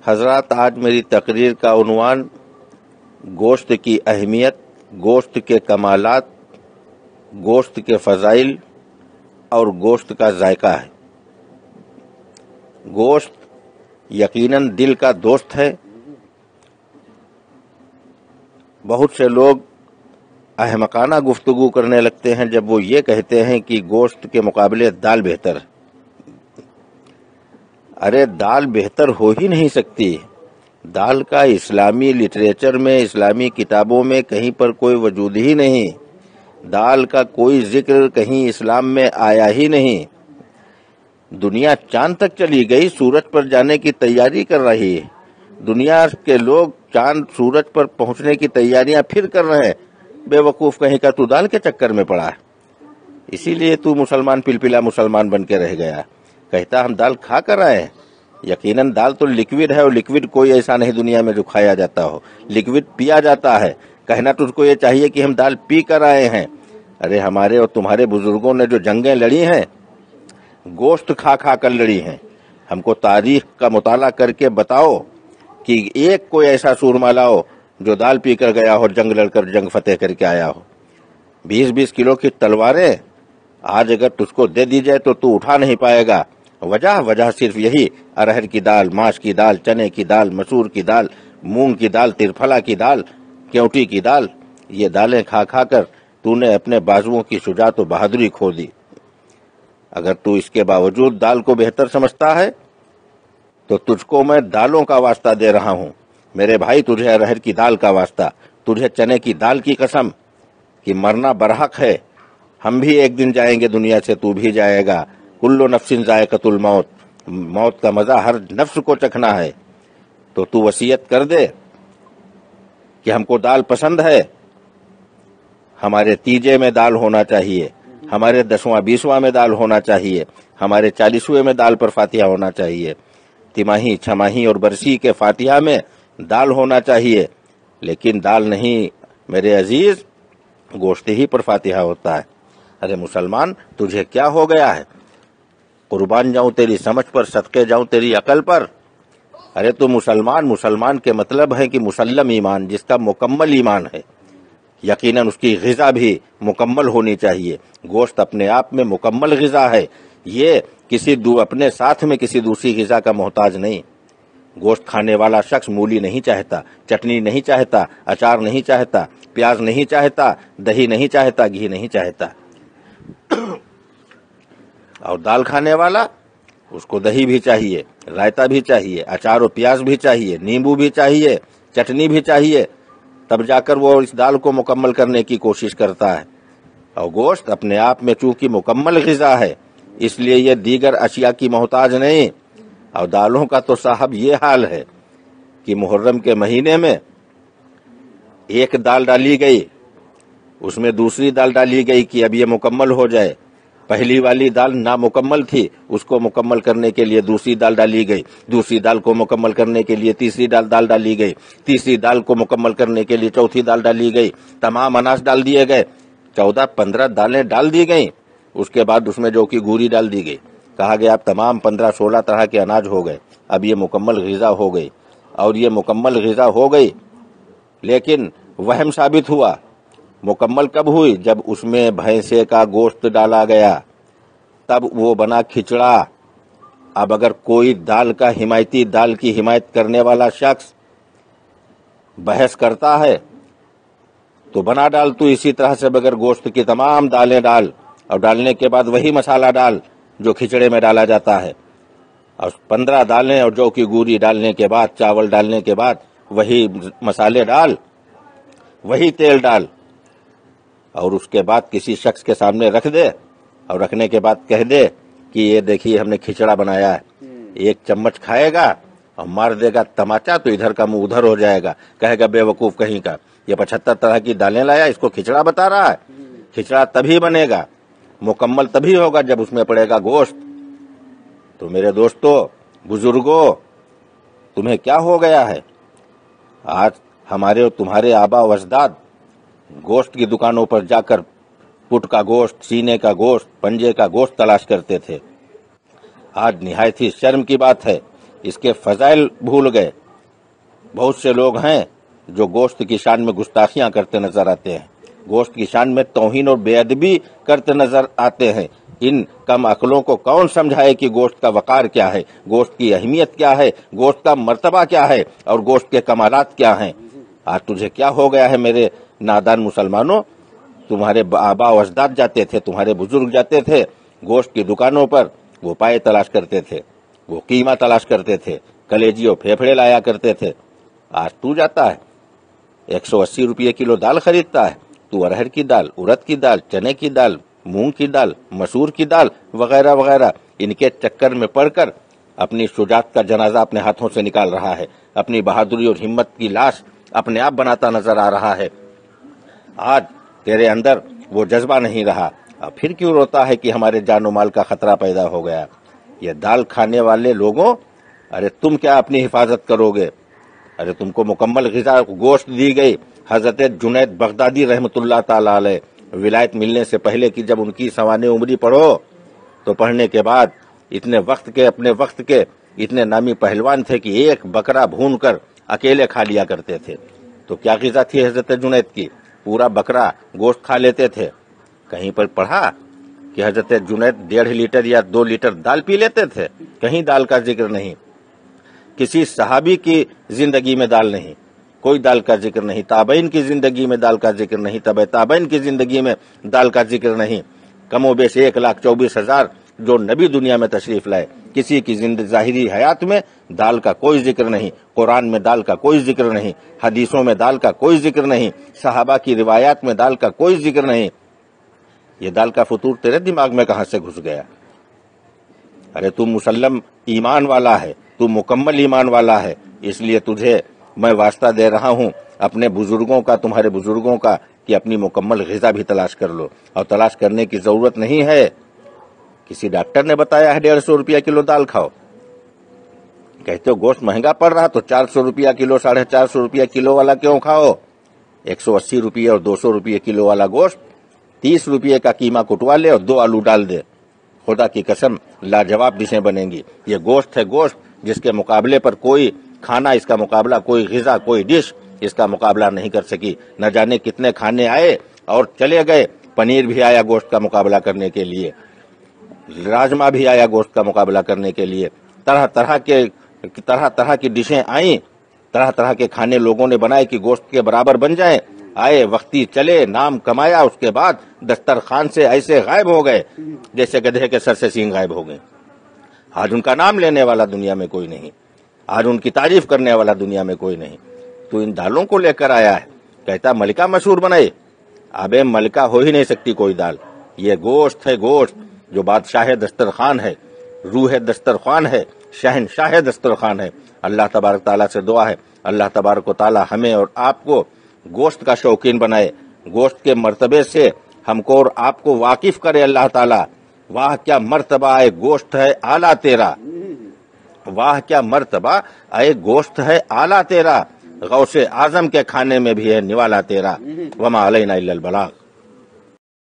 حضرات، آج میری تقریر کا عنوان گوشت کی اہمیت، گوشت کے کمالات، گوشت کے فضائل اور گوشت کا ذائقہ ہے۔ گوشت یقیناً دل کا دوست ہے۔ بہت سے لوگ احمقانہ گفتگو کرنے لگتے ہیں جب وہ یہ کہتے ہیں کہ گوشت کے مقابلے دال بہتر ہے۔ ارے دال بہتر ہو ہی نہیں سکتی۔ دال کا اسلامی لٹریچر میں، اسلامی کتابوں میں کہیں پر کوئی وجود ہی نہیں۔ دال کا کوئی ذکر کہیں اسلام میں آیا ہی نہیں۔ دنیا چاند تک چلی گئی، سورج پر جانے کی تیاری کر رہی ہے۔ دنیا کے لوگ چاند سورج پر پہنچنے کی تیاریاں پھر کر رہے ہیں۔ بے وقوف کہیں کا تو دال کے چکر میں پڑا ہے، اسی لیے تو مسلمان پلپلا مسلمان بن کے رہ گیا۔ کہتا ہم دال کھا کر آئے ہیں۔ یقیناً دال تو لکوڈ ہے، اور لکوڈ کوئی ایسا نہیں دنیا میں جو کھایا جاتا ہو، لکوڈ پیا جاتا ہے۔ کہنا تجھ کو یہ چاہیے کہ ہم دال پی کر آئے ہیں۔ ارے ہمارے اور تمہارے بزرگوں نے جو جنگیں لڑی ہیں، گوشت کھا کھا کر لڑی ہیں۔ ہم کو تاریخ کا مطالعہ کر کے بتاؤ کہ ایک کوئی ایسا سورما لاؤ جو دال پی کر گیا ہو، جنگ لڑ کر جنگ فتح کر کے آیا ہو۔ 20-20 کلو کی تلواریں آج اگر تجھ کو دے دی جائے تو تو اٹھا نہیں پائے گا۔ وجہ صرف یہی، ارہر کی دال، ماش کی دال، چنے کی دال، مسور کی دال، مونگ کی دال، ترفلا کی دال، کیوٹی کی دال، یہ دالیں کھا کھا کر تو نے اپنے بازوؤں کی شجاعت و بہادری کھو دی۔ اگر تو اس کے باوجود دال کو بہتر سمجھتا ہے تو تجھ کو میں دالوں کا واسطہ دے رہا ہوں۔ میرے بھائی، تجھے ارہر کی دال کا واسطہ، تجھے چنے کی دال کی قسم کہ مرنا برحق ہے۔ ہم بھی ایک دن جائیں گے دنیا سے، تو بھی جائے گا۔ کل نفس ذائقۃ الموت، موت کا مزہ ہر نفس کو چکھنا ہے۔ تو وصیت کر دے کہ ہم کو دال پسند ہے، ہمارے تیجے میں دال ہونا چاہیے، ہمارے 10واں 20واں میں دال ہونا چاہیے، ہمارے 40ویں میں دال پر فاتحہ ہونا چاہیے، تماہی، چھماہی اور برسی کے فاتحہ میں دال ہونا چاہیے۔ لیکن دال نہیں میرے عزیز، گوشت ہی پر فاتحہ ہوتا ہے۔ ارے مسلمان، تجھے کیا ہو گیا ہے؟ قربان جاؤں تیری سمجھ پر، صدقے جاؤں تیری عقل پر۔ ارے تو مسلمان کے مطلب ہے کہ مسلم ایمان، جس کا مکمل ایمان ہے۔ یقیناً اس کی غذا بھی مکمل ہونی چاہیے۔ گوشت اپنے آپ میں مکمل غذا ہے، یہ اپنے ساتھ میں کسی دوسری غذا کا محتاج نہیں۔ گوشت کھانے والا شخص مولی نہیں چاہتا، چٹنی نہیں چاہتا، اچار نہیں چاہتا، پیاز نہیں چاہتا، دہی نہیں چاہتا، گھی نہیں چاہتا۔ اور دال کھانے والا، اس کو دہی بھی چاہیے، رائتا بھی چاہیے، اچار و پیاز بھی چاہیے، نیمبو بھی چاہیے، چٹنی بھی چاہیے، تب جا کر وہ اس دال کو مکمل کرنے کی کوشش کرتا ہے۔ اور گوشت اپنے آپ میں چونکہ مکمل غذا ہے، اس لیے یہ دیگر اشیاء کی محتاج نہیں۔ اور دالوں کا تو صاحب یہ حال ہے کہ محرم کے مہینے میں ایک دال ڈالی گئی، اس میں دوسری دال ڈالی گئی کہ اب یہ مکمل ہو جائے۔ پہلی والی دال نامکمل تھی، اس کو مکمل کرنے کے لیے دوسری دال ڈالی گئی، دوسری دال کو مکمل کرنے کے لیے تیسری دال ڈالی گئی، تیسری دال کو مکمل کرنے کے لیے چوتھی دال ڈالی گئی، تمام اناج ڈال دیے گئے، 14-15 دالیں ڈال دی گئیں۔ اس کے بعد اس میں جو کی گوری ڈال دی گئی، کہا گیا اب تمام 15-16 طرح کے اناج ہو گئے، اب یہ مکمل غذا ہو گئی۔ اور یہ مکمل غذا ہو گئی، لیکن وہم ثابت ہوا۔ مکمل کب ہوئی؟ جب اس میں بھینسے کا گوشت ڈالا گیا، تب وہ بنا کھچڑا۔ اب اگر کوئی دال کا حمایتی، دال کی حمایت کرنے والا شخص بحث کرتا ہے تو بنا ڈال تو اسی طرح سے بغیر گوشت کی تمام دالیں ڈال، اور ڈالنے کے بعد وہی مسالہ ڈال جو کھچڑے میں ڈالا جاتا ہے، اور 15 دالیں اور جو کی گوری ڈالنے کے بعد، چاول ڈالنے کے بعد وہی مسالے ڈال، وہی تیل ڈال، اور اس کے بعد کسی شخص کے سامنے رکھ دے، اور رکھنے کے بعد کہہ دے کہ یہ دیکھیے ہم نے کھچڑا بنایا ہے۔ ایک چمچ کھائے گا اور مار دے گا تماچا تو ادھر کا منہ ادھر ہو جائے گا، کہے گا بے وقوف کہیں کا، یہ 75 طرح کی دالیں لایا، اس کو کھچڑا بتا رہا ہے۔ کھچڑا تبھی بنے گا، مکمل تبھی ہوگا جب اس میں پڑے گا گوشت۔ تو میرے دوستو، بزرگوں، تمہیں کیا ہو گیا ہے؟ آج ہمارے اور تمہارے آبا و اجداد گوشت کی دکانوں پر جا کر پٹ کا گوشت، سینے کا گوشت، پنجے کا گوشت تلاش کرتے تھے۔ آج نہایت ہی شرم کی بات ہے اس کے فضائل بھول گئے۔ بہت سے لوگ ہیں جو گوشت کی شان میں گستاخیاں کرتے نظر آتے ہیں، گوشت کی شان میں توہین اور بے ادبی کرتے نظر آتے ہیں۔ ان کم عقلوں کو کون سمجھائے کہ گوشت کا وقار کیا ہے، گوشت کی اہمیت کیا ہے، گوشت کا مرتبہ کیا ہے اور گوشت کے کمالات کیا ہیں۔ آج تجھے کیا ہو گیا ہے میرے نادان مسلمانوں؟ تمہارے آبا و اجداد جاتے تھے، تمہارے بزرگ جاتے تھے گوشت کی دکانوں پر، وہ پائے تلاش کرتے تھے، وہ قیمہ تلاش کرتے تھے، کلیجی اور پھیپھڑے لایا کرتے تھے۔ آج تو جاتا ہے 180 روپے کلو دال خریدتا ہے، تو ارہر کی دال، ارد کی دال، چنے کی دال، مونگ کی دال، مسور کی دال وغیرہ وغیرہ، ان کے چکر میں پڑ کر اپنی شجاعت کا جنازہ اپنے ہاتھوں سے نکال رہا ہے، اپنی بہادری اور ہمت کی لاش اپنے آپ بناتا نظر آ رہا ہے۔ آج تیرے اندر وہ جذبہ نہیں رہا، اب پھر کیوں روتا ہے کہ ہمارے جان و مال کا خطرہ پیدا ہو گیا؟ یہ دال کھانے والے لوگوں، ارے تم کیا اپنی حفاظت کرو گے؟ ارے تم کو مکمل غذا گوشت دی گئی۔ حضرت جنید بغدادی رحمت اللہ تعالی علیہ ولایت ملنے سے پہلے کی جب ان کی سوانح عمری پڑھو تو پڑھنے کے بعد اپنے وقت کے اتنے نامی پہلوان تھے کہ ایک بکرا بھون کر اکیلے کھا لیا کرتے تھے۔ تو کیا غذا تھی حضرت جنید کی؟ پورا بکرا گوشت کھا لیتے تھے۔ کہیں پر پڑھا کہ حضرت جنید 1.5 لیٹر یا 2 لیٹر دال پی لیتے تھے؟ کہیں دال کا ذکر نہیں، کسی صحابی کی زندگی میں دال نہیں، کوئی دال کا ذکر نہیں، تابعین کی زندگی میں دال کا ذکر نہیں، تبع تابعین کی زندگی میں دال کا ذکر نہیں۔ کم و بیش 1,24,000 جو نبی دنیا میں تشریف لائے، کسی کی ظاہری حیات میں دال کا کوئی ذکر نہیں، قرآن میں دال کا کوئی ذکر نہیں، حدیثوں میں دال کا کوئی ذکر نہیں، صحابہ کی روایات میں دال کا کوئی ذکر نہیں۔ یہ دال کا فطور تیرے دماغ میں کہاں سے گھس گیا؟ ارے تو مسلم ایمان والا ہے، تو مکمل ایمان والا ہے، اس لیے تجھے میں واسطہ دے رہا ہوں اپنے بزرگوں کا، تمہارے بزرگوں کا، کہ اپنی مکمل غذا بھی تلاش کر لو۔ اور تلاش کرنے کی ضرورت نہیں ہے، کسی ڈاکٹر نے بتایا ہے 150 روپیہ کلو دال کھاؤ، کہتے ہو گوشت مہنگا پڑ رہا تو 400 روپیہ کلو، 450 روپیہ کلو والا کیوں کھاؤ؟ 180 روپیہ اور 200 روپیہ کلو والا گوشت 30 روپیہ کا قیمہ کٹوا لے اور 2 آلو ڈال دے، خدا کی قسم لاجواب ڈشیں بنیں گی۔ یہ گوشت ہے، گوشت جس کے مقابلے پر کوئی کھانا، اس کا مقابلہ کوئی غذا، کوئی ڈش اس کا مقابلہ نہیں کر سکی۔ نہ جانے کتنے کھانے آئے اور چلے گئے، پنیر بھی آیا گوشت کا مقابلہ کرنے کے لیے، راجما بھی آیا گوشت کا مقابلہ کرنے کے لیے، طرح طرح کی ڈشیں آئیں، طرح طرح کے کھانے لوگوں نے بنائے کہ گوشت کے برابر بن جائیں، آئے، وقتی چلے، نام کمایا، اس کے بعد دسترخوان سے ایسے غائب ہو گئے جیسے گدھے کے سر سے سینگ غائب ہو گئے۔ آج ان کا نام لینے والا دنیا میں کوئی نہیں، آج ان کی تعریف کرنے والا دنیا میں کوئی نہیں۔ تو ان دالوں کو لے کر آیا ہے، کہتا ملکہ مشہور بنائے، ابے ملکہ ہو ہی نہیں سکتی کوئی دال۔ یہ گوشت ہے، گوشت جو بادشاہ دسترخوان ہے، روح دسترخوان ہے، شہنشاہ دسترخوان ہے۔ اللہ تبارک تعالیٰ سے دعا ہے اللہ تبارک و تعالیٰ ہمیں اور آپ کو گوشت کا شوقین بنائے، گوشت کے مرتبے سے ہم کو اور آپ کو واقف کرے اللہ تعالیٰ۔ واہ کیا مرتبہ اے گوشت ہے اعلیٰ تیرا، واہ کیا مرتبہ اے گوشت ہے اعلیٰ تیرا، غوث اعظم کے کھانے میں بھی ہے نوالا تیرا۔ وما علینا الا البلاغ۔